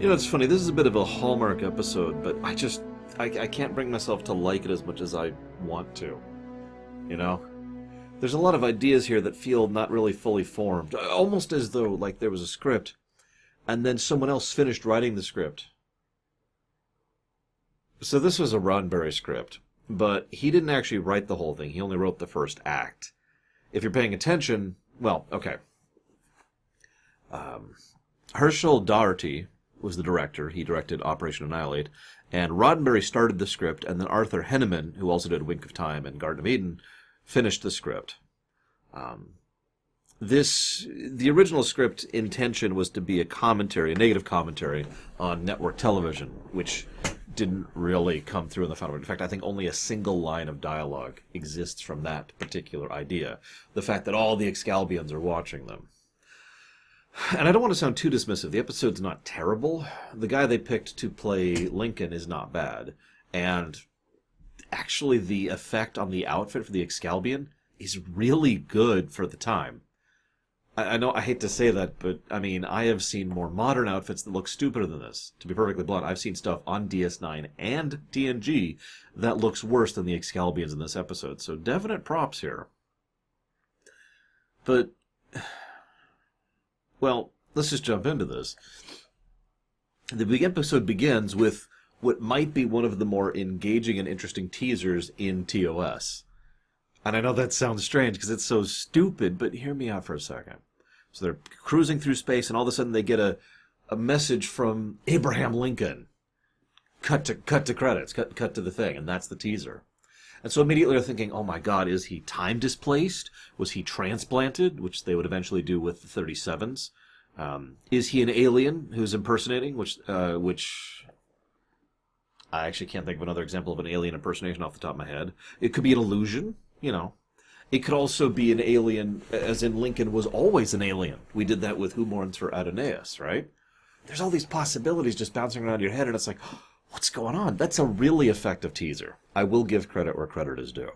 You know, it's funny, this is a bit of a Hallmark episode, but I can't bring myself to like it as much as I want to. You know? There's a lot of ideas here that feel not really fully formed, almost as though, like, there was a script, and then someone else finished writing the script. So this was a Roddenberry script, but he didn't actually write the whole thing, he only wrote the first act. If you're paying attention, well, okay. Herschel Doherty was the director. He directed Operation Annihilate. And Roddenberry started the script, and then Arthur Henneman, who also did Wink of Time and Garden of Eden, finished the script. The original script intention was to be a commentary, a negative commentary on network television, which didn't really come through in the final. In fact, I think only a single line of dialogue exists from that particular idea. The fact that all the Excalbians are watching them. And I don't want to sound too dismissive. The episode's not terrible. The guy they picked to play Lincoln is not bad. And actually the effect on the outfit for the Excalbian is really good for the time. I know I hate to say that, but I mean, I have seen more modern outfits that look stupider than this. To be perfectly blunt, I've seen stuff on DS9 and TNG that looks worse than the Excalbians in this episode. So definite props here. But... well, let's just jump into this. The episode begins with what might be one of the more engaging and interesting teasers in TOS. And I know that sounds strange because it's so stupid, but hear me out for a second. So they're cruising through space, and all of a sudden they get a message from Abraham Lincoln. Cut to credits, cut to the thing, and that's the teaser. And so immediately they're thinking, oh my god, is he time displaced? Was he transplanted? Which they would eventually do with the 37s. Is he an alien who's impersonating? Which I actually can't think of another example of an alien impersonation off the top of my head. It could be an illusion, you know. It could also be an alien, as in Lincoln was always an alien. We did that with Who Mourns for Adonais, right? There's all these possibilities just bouncing around your head, and it's like, what's going on? That's a really effective teaser. I will give credit where credit is due.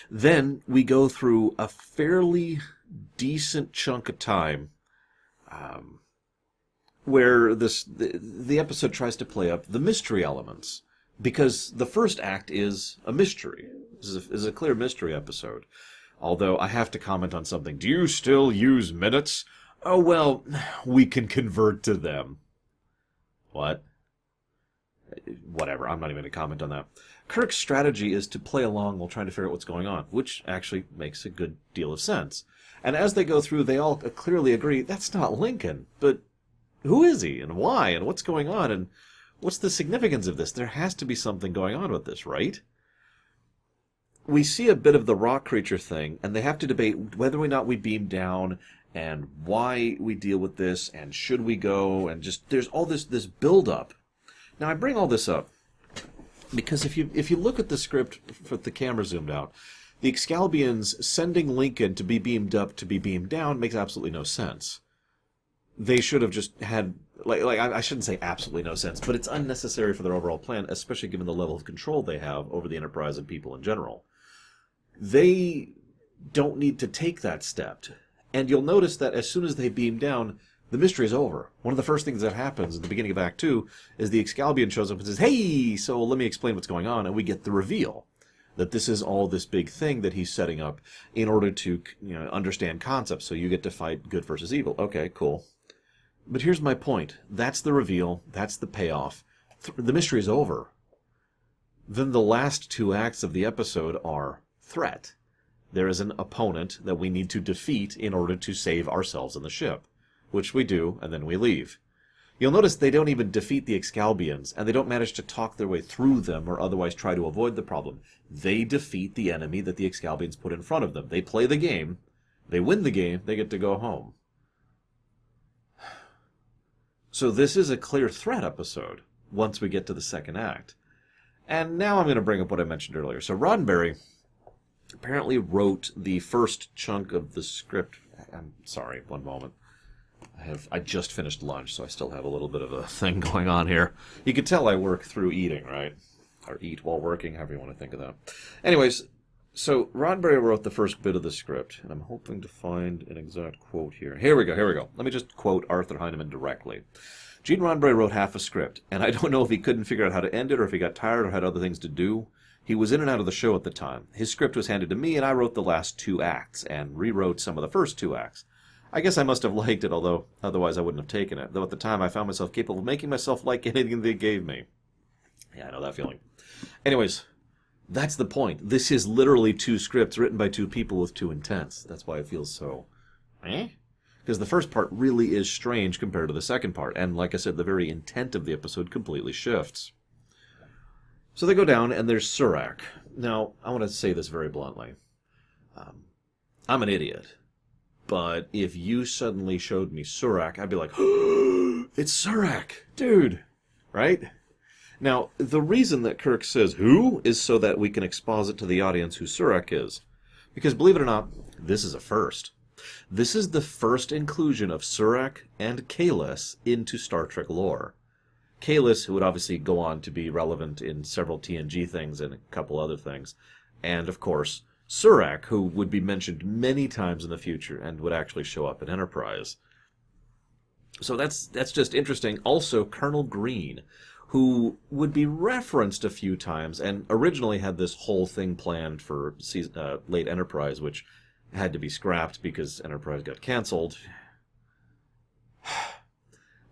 Then we go through a fairly decent chunk of time where the episode tries to play up the mystery elements. Because the first act is a mystery. This is a clear mystery episode. Although I have to comment on something. Do you still use minutes? Oh, well, we can convert to them. What? Whatever, I'm not even going to comment on that. Kirk's strategy is to play along while trying to figure out what's going on, which actually makes a good deal of sense. And as they go through, they all clearly agree, that's not Lincoln, but who is he, and why, and what's going on, and what's the significance of this? There has to be something going on with this, right? We see a bit of the rock creature thing, and they have to debate whether or not we beam down, and why we deal with this, and should we go, and just, there's all this build-up. Now, I bring all this up because if you look at the script with the camera zoomed out, the Excalbians sending Lincoln to be beamed up to be beamed down makes absolutely no sense. They should have just had, I shouldn't say absolutely no sense, but it's unnecessary for their overall plan, especially given the level of control they have over the Enterprise and people in general. They don't need to take that step. And you'll notice that as soon as they beam down, the mystery is over. One of the first things that happens at the beginning of Act 2 is the Excalbian shows up and says, hey, so let me explain what's going on, and we get the reveal that this is all this big thing that he's setting up in order to, understand concepts, so you get to fight good versus evil. Okay, cool. But here's my point. That's the reveal. That's the payoff. The mystery is over. Then the last two acts of the episode are threat. There is an opponent that we need to defeat in order to save ourselves and the ship. Which we do, and then we leave. You'll notice they don't even defeat the Excalbians, and they don't manage to talk their way through them or otherwise try to avoid the problem. They defeat the enemy that the Excalbians put in front of them. They play the game. They win the game. They get to go home. So this is a clear threat episode once we get to the second act. And now I'm going to bring up what I mentioned earlier. So Roddenberry apparently wrote the first chunk of the script. I'm sorry, one moment. I just finished lunch, so I still have a little bit of a thing going on here. You can tell I work through eating, right? Or eat while working, however you want to think of that. Anyways, so Roddenberry wrote the first bit of the script, and I'm hoping to find an exact quote here. Here we go. Let me just quote Arthur Heineman directly. Gene Roddenberry wrote half a script, and I don't know if he couldn't figure out how to end it or if he got tired or had other things to do. He was in and out of the show at the time. His script was handed to me, and I wrote the last 2 acts and rewrote some of the first 2 acts. I guess I must have liked it, although otherwise I wouldn't have taken it, though at the time I found myself capable of making myself like anything they gave me. Yeah, I know that feeling. Anyways, that's the point. This is literally 2 scripts written by 2 people with 2 intents. That's why it feels so... Because the first part really is strange compared to the second part, and like I said, the very intent of the episode completely shifts. So they go down, and there's Surak. Now, I want to say this very bluntly. I'm an idiot. But if you suddenly showed me Surak, I'd be like, it's Surak, dude, right? Now, the reason that Kirk says who is so that we can exposit to the audience who Surak is. Because believe it or not, this is a first. This is the first inclusion of Surak and Kahless into Star Trek lore. Kahless, who would obviously go on to be relevant in several TNG things and a couple other things. And, of course, Surak, who would be mentioned many times in the future and would actually show up in Enterprise. So that's just interesting. Also, Colonel Green, who would be referenced a few times and originally had this whole thing planned for late Enterprise, which had to be scrapped because Enterprise got canceled.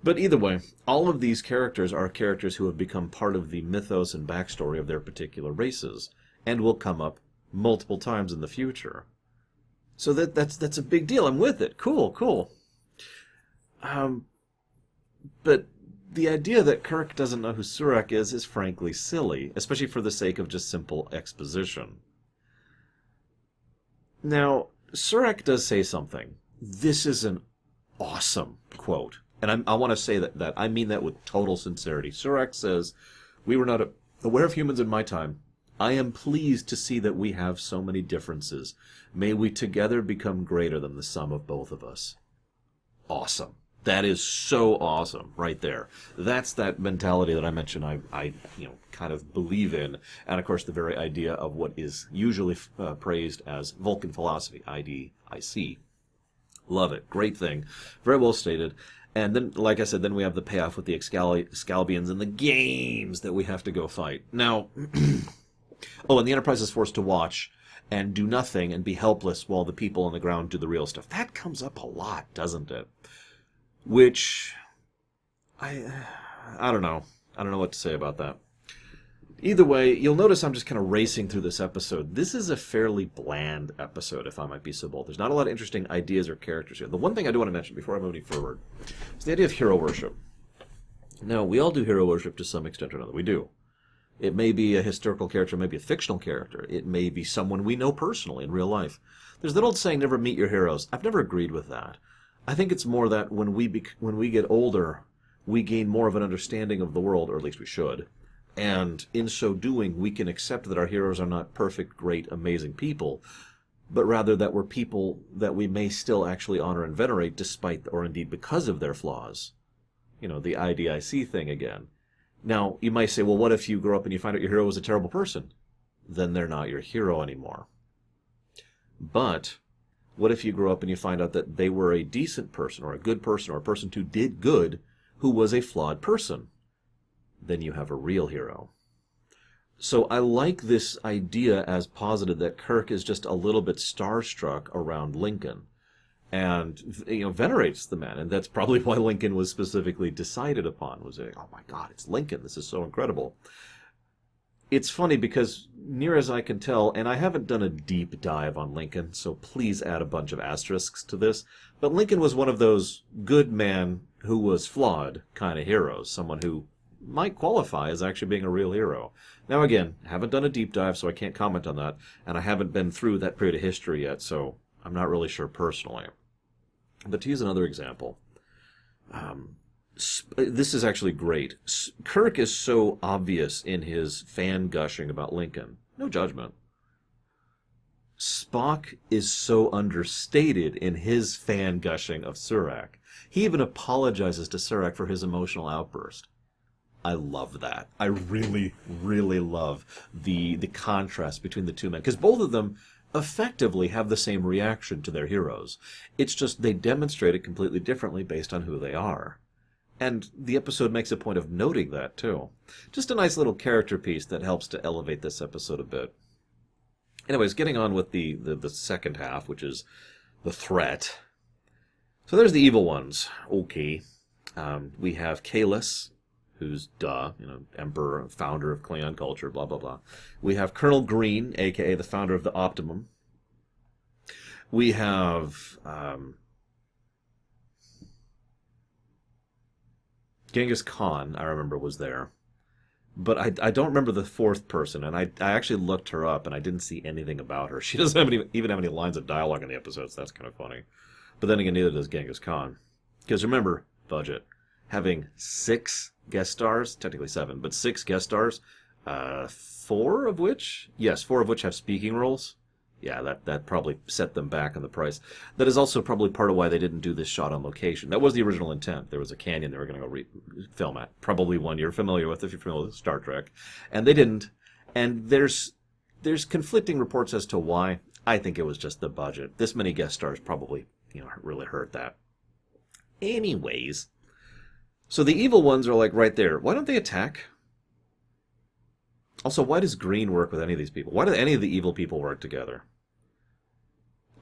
But either way, all of these characters are characters who have become part of the mythos and backstory of their particular races, and will come up multiple times in the future. So that's a big deal. I'm with it. Cool. But the idea that Kirk doesn't know who Surak is frankly silly, especially for the sake of just simple exposition. Now, Surak does say something. This is an awesome quote. And I want to say that I mean that with total sincerity. Surak says, "We were not aware of humans in my time. I am pleased to see that we have so many differences. May we together become greater than the sum of both of us." Awesome. That is so awesome right there. That's that mentality that I mentioned I kind of believe in. And, of course, the very idea of what is usually praised as Vulcan philosophy, IDIC. Love it. Great thing. Very well stated. And then, like I said, then we have the payoff with the Excalbians and the games that we have to go fight. Now, and the Enterprise is forced to watch and do nothing and be helpless while the people on the ground do the real stuff. That comes up a lot, doesn't it? Which, I don't know. I don't know what to say about that. Either way, you'll notice I'm just kind of racing through this episode. This is a fairly bland episode, if I might be so bold. There's not a lot of interesting ideas or characters here. The one thing I do want to mention before I move any forward is the idea of hero worship. Now, we all do hero worship to some extent or another. We do. It may be a historical character, it may be a fictional character. It may be someone we know personally in real life. There's that old saying, never meet your heroes. I've never agreed with that. I think it's more that when we get older, we gain more of an understanding of the world, or at least we should. And in so doing, we can accept that our heroes are not perfect, great, amazing people, but rather that we're people that we may still actually honor and venerate despite, or indeed because of their flaws. You know, the IDIC thing again. Now, you might say, well, what if you grow up and you find out your hero was a terrible person? Then they're not your hero anymore. But what if you grow up and you find out that they were a decent person, or a good person, or a person who did good, who was a flawed person? Then you have a real hero. So I like this idea as posited that Kirk is just a little bit starstruck around Lincoln and venerates the man. And that's probably why Lincoln was specifically decided upon, was oh my God, it's Lincoln. This is so incredible. It's funny because near as I can tell, and I haven't done a deep dive on Lincoln, so please add a bunch of asterisks to this, but Lincoln was one of those good man who was flawed kind of heroes, someone who might qualify as actually being a real hero. Now again, haven't done a deep dive, so I can't comment on that, and I haven't been through that period of history yet, so I'm not really sure personally. But to use another example, this is actually great. Kirk is so obvious in his fan gushing about Lincoln. No judgment. Spock is so understated in his fan gushing of Surak. He even apologizes to Surak for his emotional outburst. I love that. I really, really love the contrast between the two men. Because both of them effectively have the same reaction to their heroes. It's just they demonstrate it completely differently based on who they are. And the episode makes a point of noting that, too. Just a nice little character piece that helps to elevate this episode a bit. Anyways, getting on with the second half, which is the threat. So there's the evil ones. Okay. We have Kahless, who's, emperor, founder of Klingon culture, blah, blah, blah. We have Colonel Green, a.k.a. the founder of the Optimum. We have Genghis Khan, I remember, was there. But I don't remember the fourth person, and I actually looked her up, and I didn't see anything about her. She doesn't even have any lines of dialogue in the episodes. So that's kind of funny. But then again, neither does Genghis Khan. Because remember, budget. Having 6 guest stars, technically 7, but 6 guest stars, 4 of which have speaking roles. Yeah, that probably set them back on the price. That is also probably part of why they didn't do this shot on location. That was the original intent. There was a canyon they were going to go film at. Probably one you're familiar with if you're familiar with Star Trek. And they didn't. And there's conflicting reports as to why. I think it was just the budget. This many guest stars probably, really hurt that. Anyways, so the evil ones are like right there. Why don't they attack? Also, why does Green work with any of these people? Why do any of the evil people work together?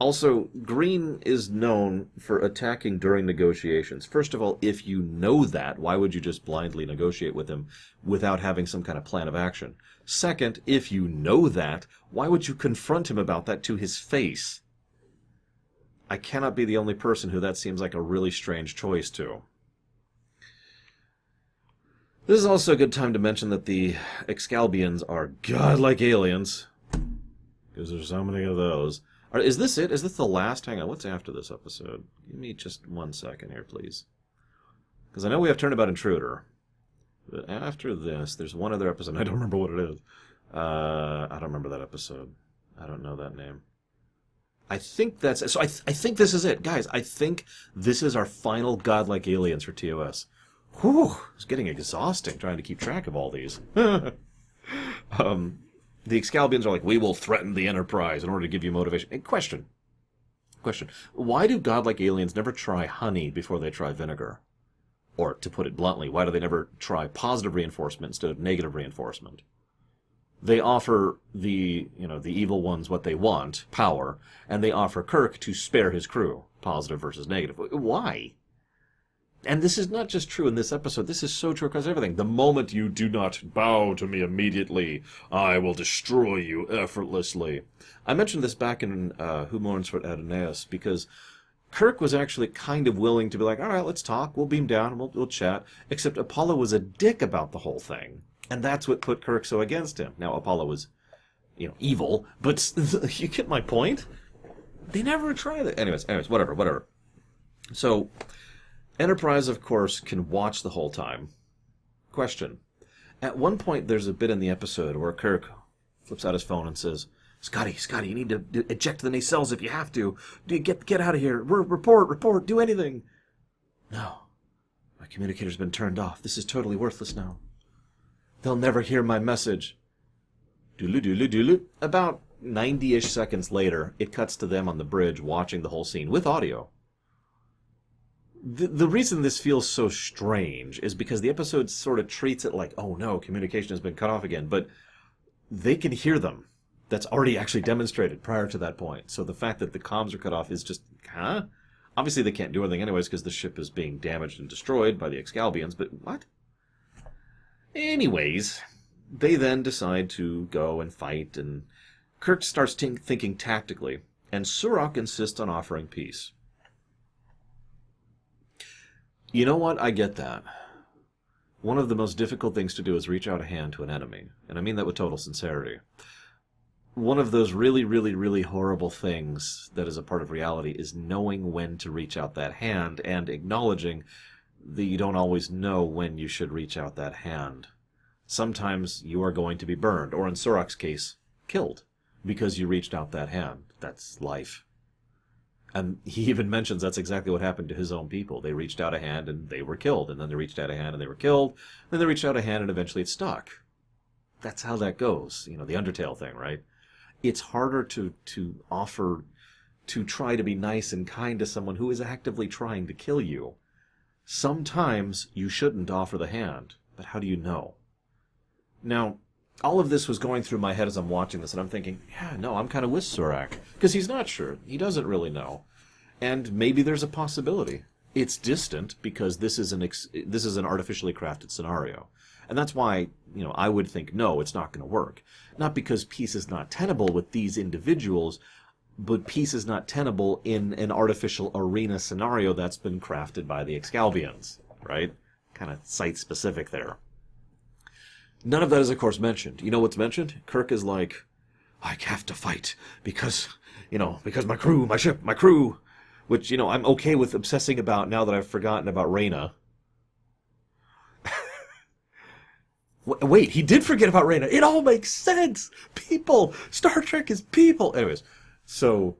Also, Green is known for attacking during negotiations. First of all, if you know that, why would you just blindly negotiate with him without having some kind of plan of action? Second, if you know that, why would you confront him about that to his face? I cannot be the only person who that seems like a really strange choice to. This is also a good time to mention that the Excalbians are godlike aliens. Because there's so many of those. Is this it? Is this the last? Hang on, what's after this episode? Give me just 1 second here, please. Because I know we have Turnabout Intruder. But after this, there's one other episode. I don't remember what it is. I don't remember that episode. I don't know that name. I think that's... So I think this is it. Guys, I think this is our final godlike aliens for TOS. Whew, it's getting exhausting trying to keep track of all these. The Excalbians are like, we will threaten the Enterprise in order to give you motivation. And question. Why do godlike aliens never try honey before they try vinegar? Or, to put it bluntly, why do they never try positive reinforcement instead of negative reinforcement? They offer the evil ones what they want, power, and they offer Kirk to spare his crew, positive versus negative. Why? And this is not just true in this episode. This is so true across everything. The moment you do not bow to me immediately, I will destroy you effortlessly. I mentioned this back in Who Mourns for Adonais because Kirk was actually kind of willing to be like, all right, let's talk. We'll beam down and we'll chat. Except Apollo was a dick about the whole thing. And that's what put Kirk so against him. Now, Apollo was, evil, but you get my point? They never tried it. Anyways, whatever. So... Enterprise, of course, can watch the whole time. Question. At one point, there's a bit in the episode where Kirk flips out his phone and says, Scotty, you need to eject the nacelles if you have to. Get out of here. Report, do anything. No. My communicator's been turned off. This is totally worthless now. They'll never hear my message. Doodle. About 90-ish seconds later, it cuts to them on the bridge watching the whole scene with audio. The reason this feels so strange is because the episode sort of treats it like, oh no, communication has been cut off again, but they can hear them. That's already actually demonstrated prior to that point. So the fact that the comms are cut off is just, huh? Obviously they can't do anything anyways because the ship is being damaged and destroyed by the Excalbians, but what? Anyways, they then decide to go and fight, and Kirk starts thinking tactically, and Surak insists on offering peace. You know what? I get that. One of the most difficult things to do is reach out a hand to an enemy, and I mean that with total sincerity. One of those really, really, really horrible things that is a part of reality is knowing when to reach out that hand and acknowledging that you don't always know when you should reach out that hand. Sometimes you are going to be burned, or in Surak's case, killed, because you reached out that hand. That's life. And he even mentions that's exactly what happened to his own people. They reached out a hand and they were killed, and then they reached out a hand and they were killed, then they reached out a hand and eventually it stuck. That's how that goes. The Undertale thing, right? It's harder to offer, to try to be nice and kind to someone who is actively trying to kill you. Sometimes you shouldn't offer the hand, but how do you know? Now, all of this was going through my head as I'm watching this, and I'm thinking, yeah, no, I'm kind of with Surak. Because he's not sure. He doesn't really know. And maybe there's a possibility. It's distant, because this is an artificially crafted scenario. And that's why, I would think, no, it's not going to work. Not because peace is not tenable with these individuals, but peace is not tenable in an artificial arena scenario that's been crafted by the Excalbians, right? Kind of site-specific there. None of that is, of course, mentioned. You know what's mentioned? Kirk is like, I have to fight because my crew, my ship, my crew, which, I'm okay with obsessing about now that I've forgotten about Reyna. Wait, he did forget about Reyna. It all makes sense. People. Star Trek is people. Anyways, so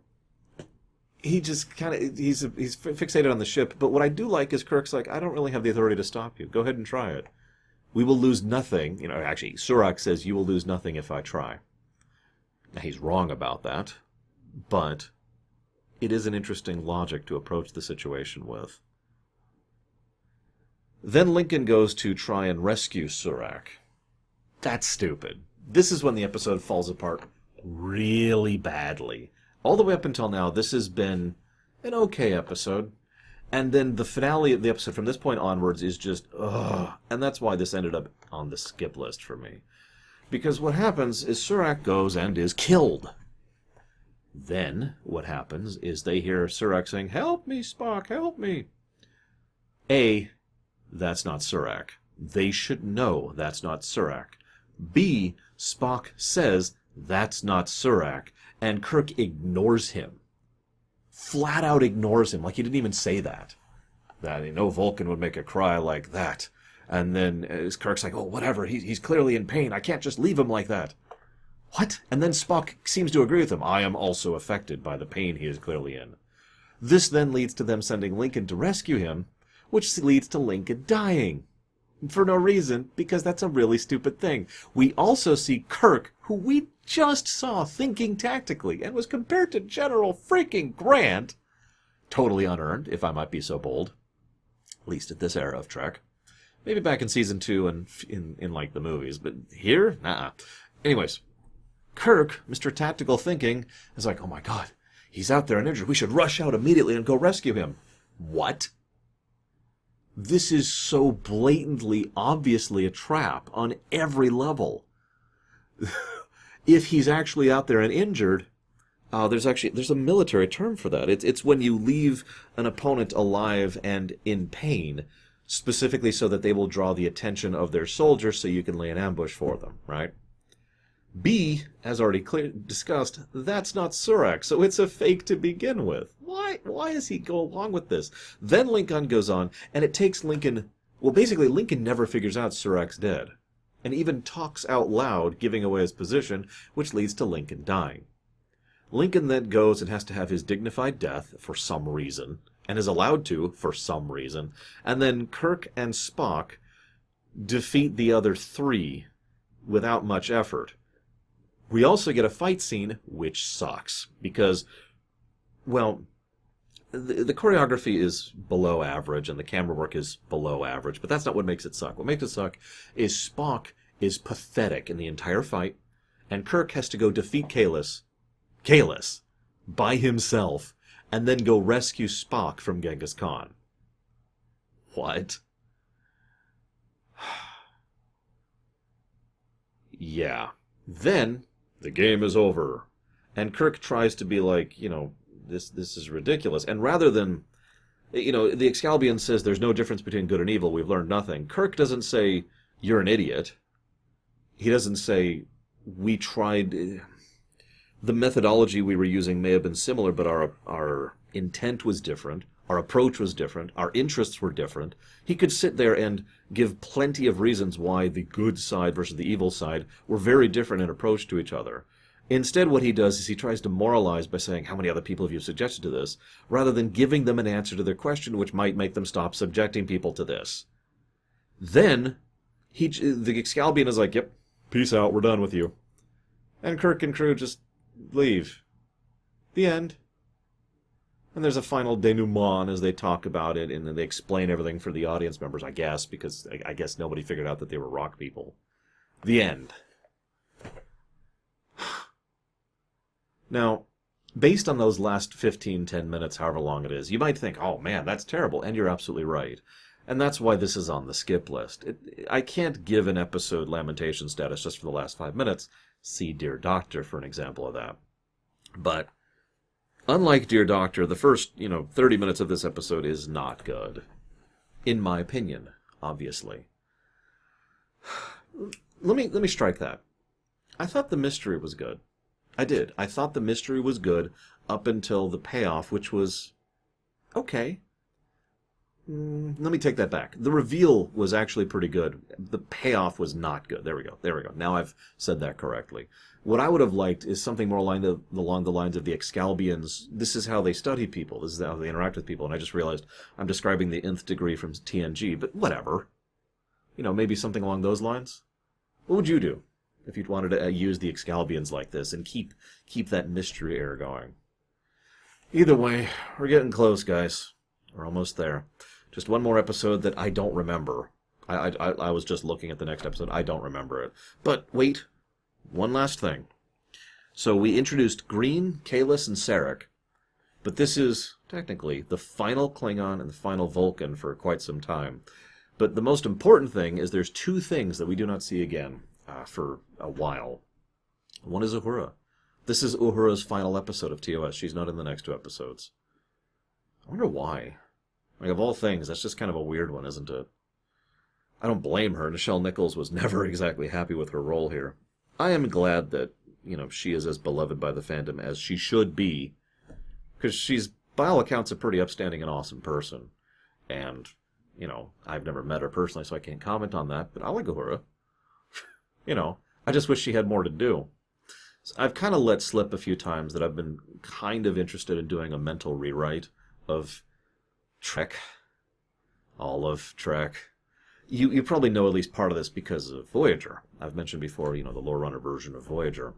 he just kind of, he's fixated on the ship. But what I do like is Kirk's like, I don't really have the authority to stop you. Go ahead and try it. We will lose nothing. Actually, Surak says you will lose nothing if I try. Now, he's wrong about that, but it is an interesting logic to approach the situation with. Then Lincoln goes to try and rescue Surak. That's stupid. This is when the episode falls apart really badly. All the way up until now, this has been an okay episode. And then the finale of the episode from this point onwards is just, ugh. And that's why this ended up on the skip list for me. Because what happens is Surak goes and is killed. Then what happens is they hear Surak saying, "Help me, Spock, help me." That's not Surak. They should know that's not Surak. B, Spock says that's not Surak, and Kirk ignores him. Flat out ignores him, like he didn't even say that. That no Vulcan would make a cry like that. And then Kirk's like, oh, whatever, he's clearly in pain. I can't just leave him like that. What? And then Spock seems to agree with him. I am also affected by the pain he is clearly in. This then leads to them sending Lincoln to rescue him, which leads to Lincoln dying. For no reason, because that's a really stupid thing. We also see Kirk, who we just saw thinking tactically, and was compared to General freaking Grant. Totally unearned, if I might be so bold. At least at this era of Trek. Maybe back in Season 2 and in like the movies, but here? Nah. Anyways, Kirk, Mr. Tactical Thinking, is like, oh my god, he's out there and injured. We should rush out immediately and go rescue him. What? This is so blatantly, obviously a trap on every level. If he's actually out there and injured, there's a military term for that. It's when you leave an opponent alive and in pain, specifically so that they will draw the attention of their soldiers so you can lay an ambush for them, right? B, as already discussed, that's not Surak, so it's a fake to begin with. Why does he go along with this? Then Lincoln goes on, and it takes Lincoln... Well, basically, Lincoln never figures out Surak's dead, and even talks out loud, giving away his position, which leads to Lincoln dying. Lincoln then goes and has to have his dignified death, for some reason, and is allowed to, for some reason, and then Kirk and Spock defeat the other three without much effort. We also get a fight scene, which sucks, because, well, the choreography is below average, and the camera work is below average, but that's not what makes it suck. What makes it suck is Spock is pathetic in the entire fight, and Kirk has to go defeat Kahless, by himself, and then go rescue Spock from Genghis Khan. What? Yeah. Then the game is over. And Kirk tries to be like, this is ridiculous. And rather than, the Excalbian says there's no difference between good and evil, we've learned nothing. Kirk doesn't say, you're an idiot. He doesn't say, we tried... The methodology we were using may have been similar, but our intent was different. Our approach was different. Our interests were different. He could sit there and give plenty of reasons why the good side versus the evil side were very different in approach to each other. Instead, what he does is he tries to moralize by saying, how many other people have you suggested to this, rather than giving them an answer to their question which might make them stop subjecting people to this. Then, the Excalbian is like, yep, peace out, we're done with you. And Kirk and crew just leave. The end. And there's a final denouement as they talk about it, and then they explain everything for the audience members, I guess, because I guess nobody figured out that they were rock people. The end. Now, based on those last 15, 10 minutes, however long it is, you might think, oh man, that's terrible, and you're absolutely right. And that's why this is on the skip list. I can't give an episode lamentation status just for the last 5 minutes. See Dear Doctor for an example of that. But unlike Dear Doctor, the first, 30 minutes of this episode is not good. In my opinion, obviously. Let me strike that. I thought the mystery was good. I did. I thought the mystery was good up until the payoff, which was okay. Let me take that back. The reveal was actually pretty good. The payoff was not good. There we go. Now I've said that correctly. What I would have liked is something more along the lines of the Excalbians. This is how they study people. This is how they interact with people. And I just realized I'm describing the nth degree from TNG, but whatever. Maybe something along those lines. What would you do if you'd wanted to use the Excalbians like this and keep that mystery air going? Either way, we're getting close, guys. We're almost there. Just one more episode that I don't remember. I was just looking at the next episode. I don't remember it. But wait, one last thing. So we introduced Green, Kahless, and Sarek. But this is, technically, the final Klingon and the final Vulcan for quite some time. But the most important thing is there's two things that we do not see again for a while. One is Uhura. This is Uhura's final episode of TOS. She's not in the next two episodes. I wonder why. Like, of all things, that's just kind of a weird one, isn't it? I don't blame her. Nichelle Nichols was never exactly happy with her role here. I am glad that, she is as beloved by the fandom as she should be. Because she's, by all accounts, a pretty upstanding and awesome person. And, I've never met her personally, so I can't comment on that. But I like Uhura. I just wish she had more to do. So I've kind of let slip a few times that I've been kind of interested in doing a mental rewrite of Trek. All of Trek. You probably know at least part of this because of Voyager. I've mentioned before, the lore runner version of Voyager.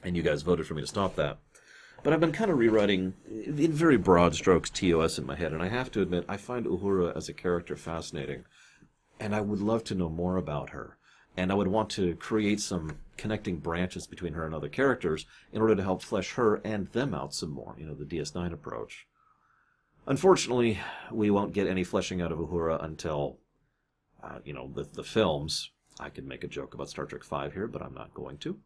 And you guys voted for me to stop that. But I've been kind of rewriting, in very broad strokes, TOS in my head. And I have to admit, I find Uhura as a character fascinating. And I would love to know more about her. And I would want to create some connecting branches between her and other characters in order to help flesh her and them out some more, the DS9 approach. Unfortunately, we won't get any fleshing out of Uhura until, the films. I could make a joke about Star Trek V here, but I'm not going to.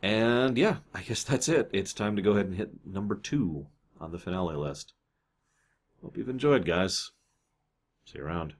And yeah, I guess that's it. It's time to go ahead and hit number 2 on the finale list. Hope you've enjoyed, guys. See you around.